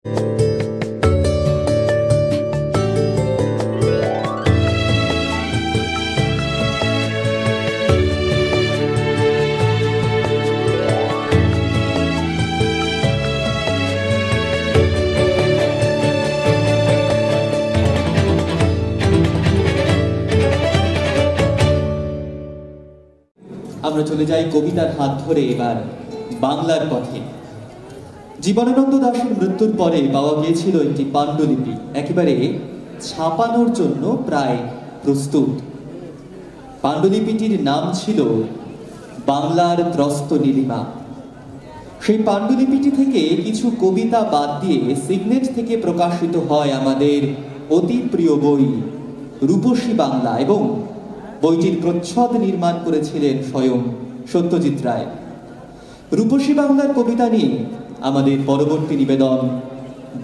আমরা চলে যাই কবিতার হাত ধরে এবার বাংলার পথে। জীবনানন্দ দাশের মৃত্যুর পরে পাওয়া গিয়েছিল একটি পাণ্ডুলিপি, একেবারে ছাপানোর জন্য প্রায় প্রস্তুত। পাণ্ডুলিপিটির নাম ছিল বাংলার ত্রস্ত নীলিমা। সেই পাণ্ডুলিপিটি থেকে কিছু কবিতা বাদ দিয়ে সিগনেট থেকে প্রকাশিত হয় আমাদের অতি প্রিয় বই রূপসী বাংলা, এবং বইটির প্রচ্ছদ নির্মাণ করেছিলেন স্বয়ং সত্যজিৎ রায়। রূপসী বাংলার কবিতা নিয়ে আমাদের পরবর্তী নিবেদন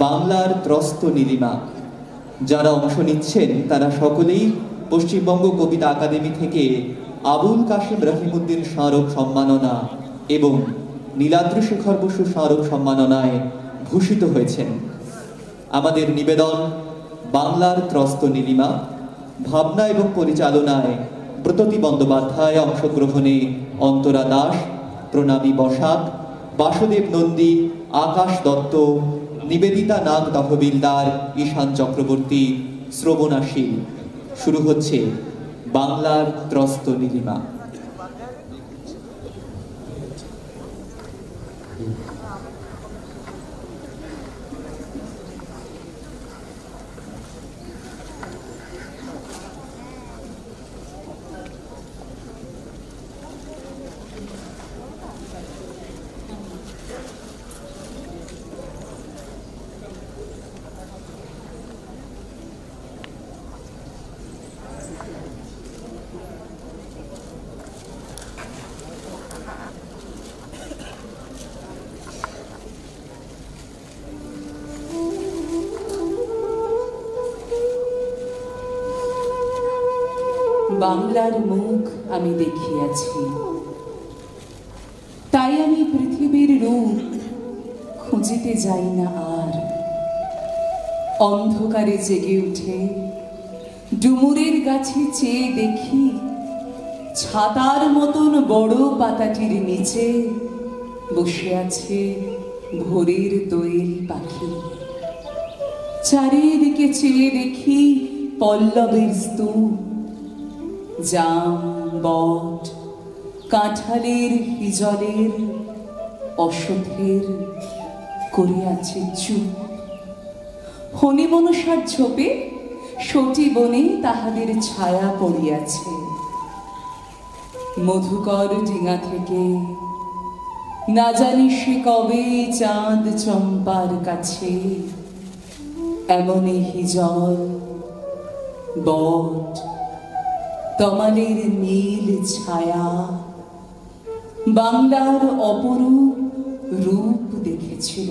বাংলার ত্রস্ত নীলিমা। যারা অংশ নিচ্ছেন তারা সকলেই পশ্চিমবঙ্গ কবিতা একাডেমি থেকে আবুল কাশেম রহিমউদ্দিন স্মারক সম্মাননা এবং নীলাদ্রি শেখর বসু স্মারক সম্মাননায় ভূষিত হয়েছেন। আমাদের নিবেদন বাংলার ত্রস্ত নীলিমা। ভাবনা এবং পরিচালনায় ব্রততী বন্দ্যোপাধ্যায়, অংশগ্রহণে অন্তরা দাস, প্রণামী বসাক, বাসুদেব নন্দী, আকাশ দত্ত, নিবেদিতা নাগ তহবিলদার, ঈশান চক্রবর্তী, শ্রবণা শীল। শুরু হচ্ছে বাংলার ত্রস্ত নীলিমা। বাংলার মুখ আমি দেখিয়াছি, তাই আমি পৃথিবীর রূপ খুঁজিতে যাই না আর। অন্ধকারে জেগে উঠে ডুমুরের গাছে চেয়ে দেখি, ছাতার মতন বড় পাতাটির নিচে বসে আছে ভোরের দোয়েল পাখি। চারিদিকে চেয়ে দেখি পল্লবের স্তূপ, জাম, বট, কাঁঠালের, হিজলের, অশ্বথের করিয়াছে চুপ। হনি মনসার ঝোপে সতী বনে তাহাদের ছায়া পড়িয়াছে। মধুকর ডিঙা থেকে না জানি সে কবে চাঁদ চম্পার কাছে এমনই হিজল, বট, তমালের নীল ছায়া বাংলার অপরূপ রূপ দেখেছিল।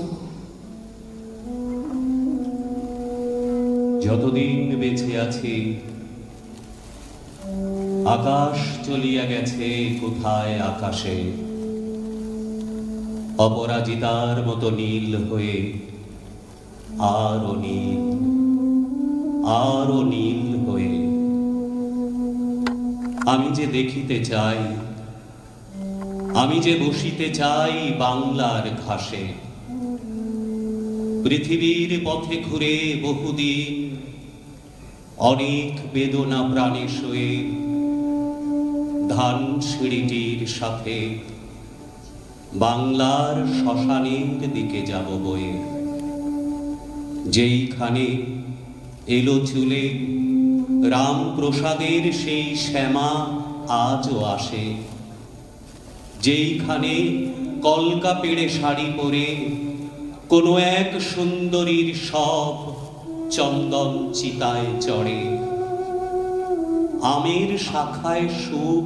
যতদিন বেঁচে আছি আকাশ চলিয়া গেছে কোথায় আকাশে, অপরাজিতার মতো নীল হয়ে আরো নীল, আরো নীল হয়ে। আমি যে দেখিতে চাই, আমি যে বসিতে চাই বাংলার ঘাসে। পৃথিবীর পথে ঘুরে বহুদিন অনেক বেদনা প্রাণে শোয়ে, ধান সিঁড়িটির সাথে বাংলার শ্মশানের দিকে যাব বয়ে। যেইখানে এলো চুলে রামপ্রসাদের সেই শ্যামা আজও আসে, যেইখানে কলকা পেড়ে শাড়ি পরে কোনো এক সুন্দরীর সব চন্দন চিতায় চড়ে। আমের শাখায় সুখ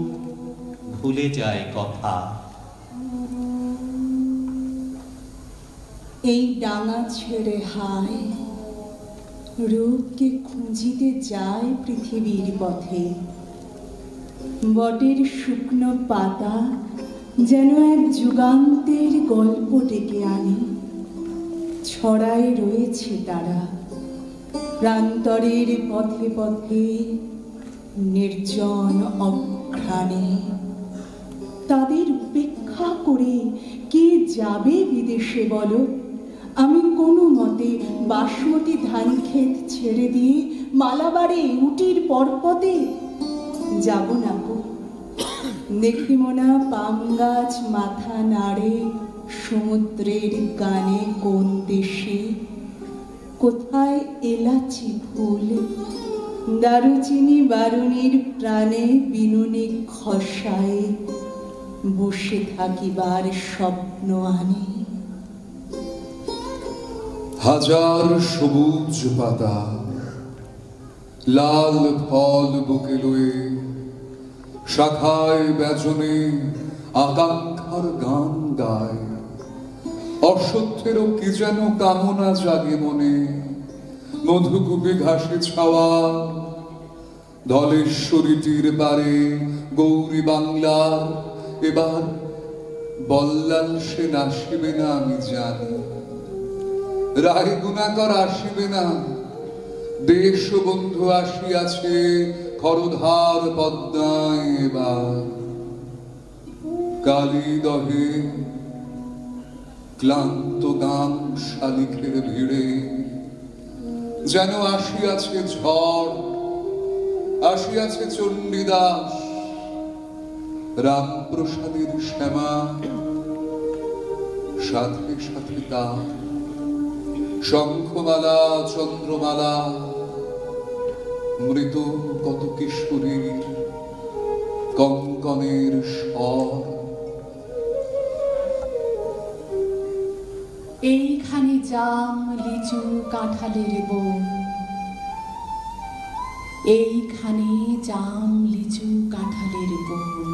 ভুলে যায় কথা। এই ডাঙা ছেড়ে হায় রূপকে খুঁজিতে যায় পৃথিবীর পথে। বটের শুকনো পাতা যেন এক যুগান্তের গল্প ডেকে আনে। ছড়ায় রয়েছে তারা প্রান্তরের পথে পথে নির্জন অঘ্রাণে। তাদের উপেক্ষা করে কে যাবে বিদেশে বলো? আমি কোনো মতে বাসমতি ধান ক্ষেত ছেড়ে দিয়ে মালাবারে উটির পর্বতে যাব না গো। দেখিব না পাম গাছ মাথা নাড়ে সমুদ্রের গানে কোন দেশে? কোথায় এলাচি ফুল দারুচিনি বারুণীর প্রাণে বিনুনি খসায় বসে থাকিবার স্বপ্ন আনে। হাজার সবুজ পাতা লাল ফল বুকে লয়ে শাখায় ব্যজনে আকাঙ্ক্ষার গান গায়। অসত্যেরও কি যেন কামনা জাগে মনে, মধুকূপে ঘাসে ছাওয়া ধলেশ্বরী তীর পারে গৌরী বাংলা। এবার বল্লাল সেন আসিবে না আমি জানি, রায় গুণাকর আসিবে না, দেশ বন্ধু আসিয়াছে খরধার পদ্মায়। এবার কালী দহে ক্লান্ত গান শালিখের ভিড়ে যেন আসিয়াছে ঝড়, আসিয়াছে চণ্ডীদাস রামপ্রসাদের শ্যামা, সাথে সাথে তার শঙ্খমালা চন্দ্রমালা, মৃত কত কিশোরীর কঙ্কনের স্বর। এইখানে জাম লিচু কাঁঠালের বন, এইখানে জাম লিচু কাঁঠালের বন।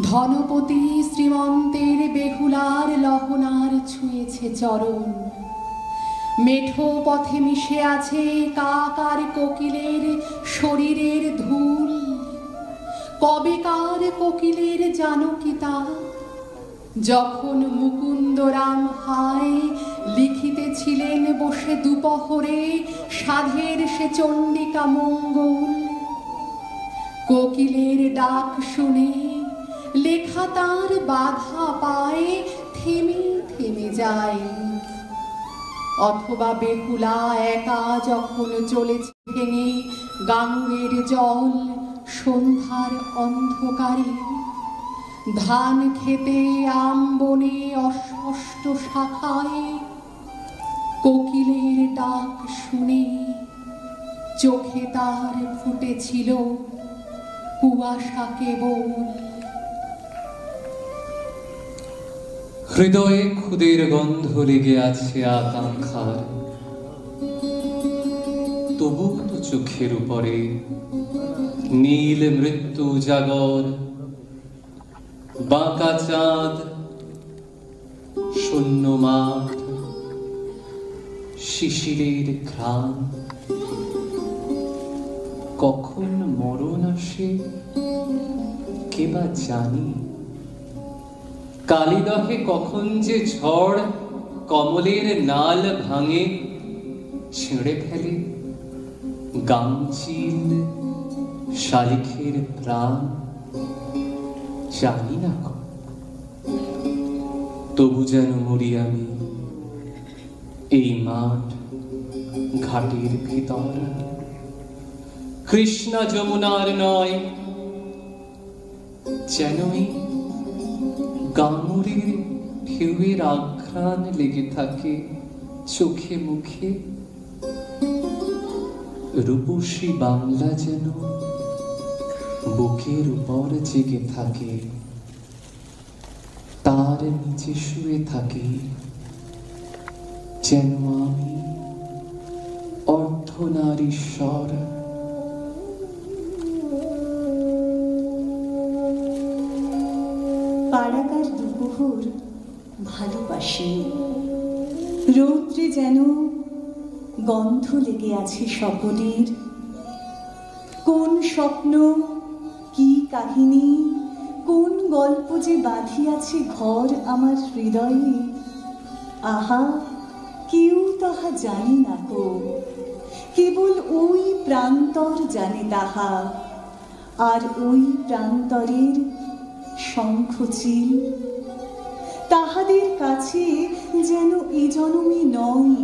ধনপতি শ্রীমন্তের বেহুলার লহনার ছুঁয়েছে চরণ। মেঠো পথে মিশে আছে কাক আর কোকিলের শরীরের ধুল। কবেকার কোকিলের জানো কি তা? যখন মুকুন্দরাম হায় লিখিতেছিলেন বসে দুপহরে সাধের সে চণ্ডিকা মঙ্গল। কোকিলের ডাক শুনে লেখা তার বাধা পায়, থেমে থেমে যায়। অথবা বেহুলা একা যখন চলেছে ভেঙে গাঙ্গের জল সন্ধ্যার অন্ধকারে, ধান খেতে আম বনে অস্পষ্ট শাখায় কোকিলের ডাক শুনে চোখে তার ফুটেছিল কুয়াশা কেবল। হৃদয়ে খুদের গন্ধ লেগে আছে আকাঙ্ক্ষার, তবু তো চোখের উপরে নীল মৃত্যু উজাগর। বাঁকা চাঁদ, শূন্য মাঠ, শিশিরের ঘ্রাণ। কখন মরণ আসে কে বা জানি? কালিদহে কখন যে ঝড় কমলের নাল ভাঙে, ছিঁড়ে ফেলে গাংচিল শালিখের প্রাণ। জানি না তবু যেন মরি আমি এই মাঠ ঘাটের ভিতর। কৃষ্ণা যমুনার নয়, যেন এই গাঙ্গুরের ঢেউয়ের আঘ্রাণ লেগে থাকে চোখে মুখে। রূপসী বাংলা যেন বুকের উপর জেগে থাকে, তার নিচে শুয়ে থাকি যেন আমি অর্ধনারীশ্বর। পাড়াগার দুপুর ভালোবাসি, রৌদ্রে যেন গন্ধ লেগে আছে সকলের। কোন স্বপ্ন, কি কাহিনী, কোন গল্প যে বাঁধিয়াছে ঘর আমার হৃদয়ে। আহা, কি কেউ তাহা জানে না কো, কেবল ওই প্রান্তর জানে তাহা, আর ওই প্রান্তরের শঙ্খচিল তাহাদের কাছে যেন এ জনমে নয়,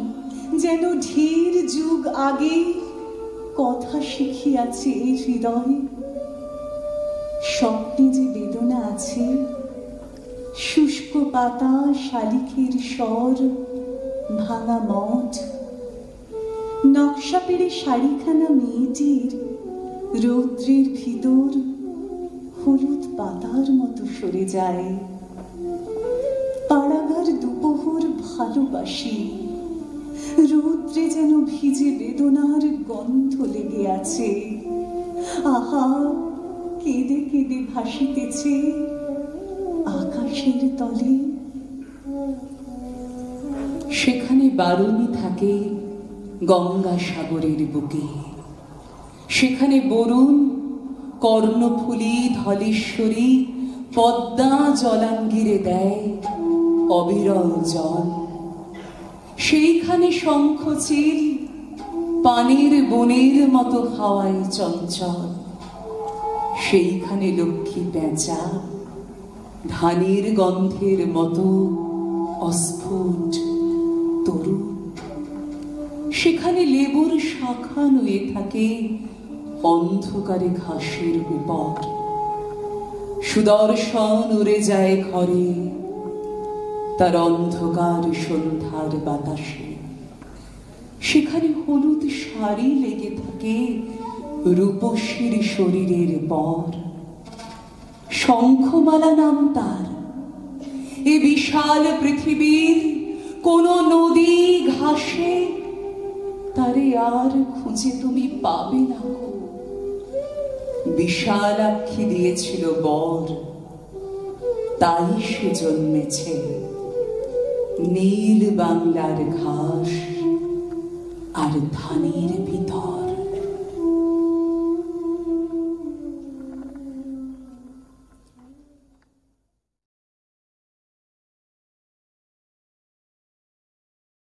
যেন ঢের যুগ আগে কথা শিখিয়াছে হৃদয়। স্বপ্নে যে বেদনা আছে, শুষ্ক পাতা, শালিখের স্বর, ভাঙা মঠ, নকশা পেড়ে শাড়িখানা মেয়েটির রৌদ্রের ভিতর হলুদ পাতার মতো সরে যায়। পাড়াগার দুপোহর ভালোবাসি, রৌদ্রে যেন ভিজে বেদনার গন্ধ লেগে আছে। আহা, কেঁদে কেঁদে ভাসিতেছে আকাশের তলে। সেখানে বারুণী থাকে গঙ্গা সাগরের বুকে, সেখানে বরুণ, কর্ণফুলী, ধলেশ্বরী, পদ্মা জলাঙ্গিরে দেয় অবিরল জল। সেইখানে শঙ্খচিল পানের বনের মতো হাওয়ায় চঞ্চল। সেইখানে লক্ষ্মী পেঁচা ধানের গন্ধের মতো অস্ফুট তরুণ। সেখানে লেবুর শাখা নুয়ে থাকে অন্ধকারে ঘাসের উপর। সুদর্শন উড়ে যায় ঘরে তার অন্ধকার সন্ধ্যার বাতাসে। সেখানে হলুদ শাড়ি লেগে থাকে রূপসীর শরীরের পর। শঙ্খমালা নাম তার। এ বিশাল পৃথিবীর কোন নদী ঘাসে তারে আর খুঁজে তুমি পাবে না গো। বিশালাক্ষী দিয়েছিল বর, তাই সে জন্মেছে নীল বাংলার ঘাস আর ধানের ভিতর।